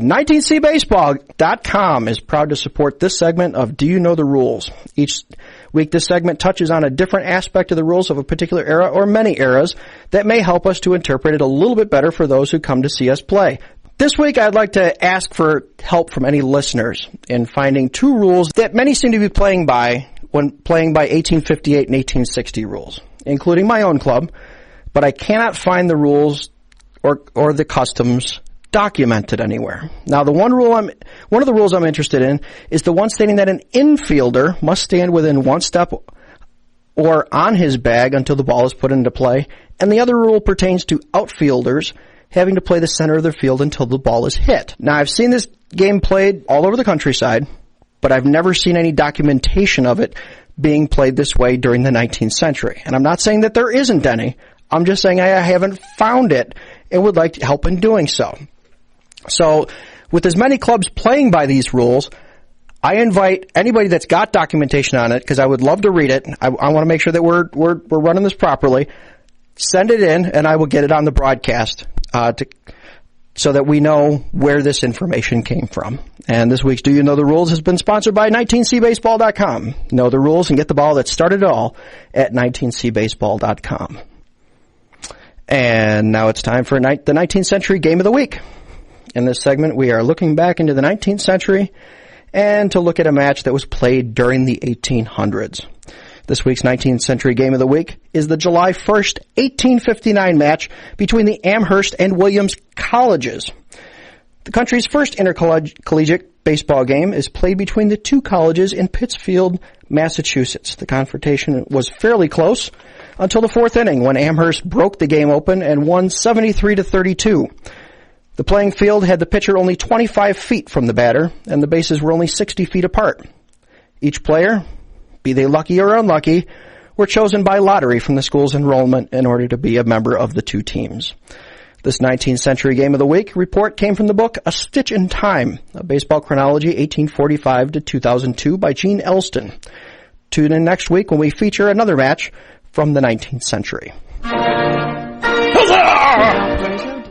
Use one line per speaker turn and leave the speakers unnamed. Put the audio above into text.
19cbaseball.com is proud to support this segment of Do You Know the Rules? Each week, this segment touches on a different aspect of the rules of a particular era or many eras that may help us to interpret it a little bit better for those who come to see us play. This week, I'd like to ask for help from any listeners in finding two rules that many seem to be playing by when playing by 1858 and 1860 rules, including my own club, but I cannot find the rules or the customs documented anywhere. Now, one of the rules I'm interested in is the one stating that an infielder must stand within one step or on his bag until the ball is put into play, and the other rule pertains to outfielders having to play the center of the field until the ball is hit. Now, I've seen this game played all over the countryside, but I've never seen any documentation of it being played this way during the 19th century. And I'm not saying that there isn't any. I'm just saying I haven't found it and would like help in doing so. So, with as many clubs playing by these rules, I invite anybody that's got documentation on it, because I would love to read it. I want to make sure that we're running this properly. Send it in, and I will get it on the broadcast so that we know where this information came from. And this week's Do You Know the Rules has been sponsored by 19cbaseball.com. Know the rules and get the ball that started it all at 19cbaseball.com. And now it's time for the 19th century game of the week. In this segment, we are looking back into the 19th century and to look at a match that was played during the 1800s. This week's 19th century game of the week is the July 1st, 1859 match between the Amherst and Williams colleges. The country's first intercollegiate baseball game is played between the two colleges in Pittsfield, Massachusetts. The confrontation was fairly close until the fourth inning, when Amherst broke the game open and won 73-32. The playing field had the pitcher only 25 feet from the batter, and the bases were only 60 feet apart. Each player, be they lucky or unlucky, were chosen by lottery from the school's enrollment in order to be a member of the two teams. This 19th century game of the week report came from the book A Stitch in Time, a baseball chronology 1845 to 2002 by Gene Elston. Tune in next week when we feature another match from the 19th century.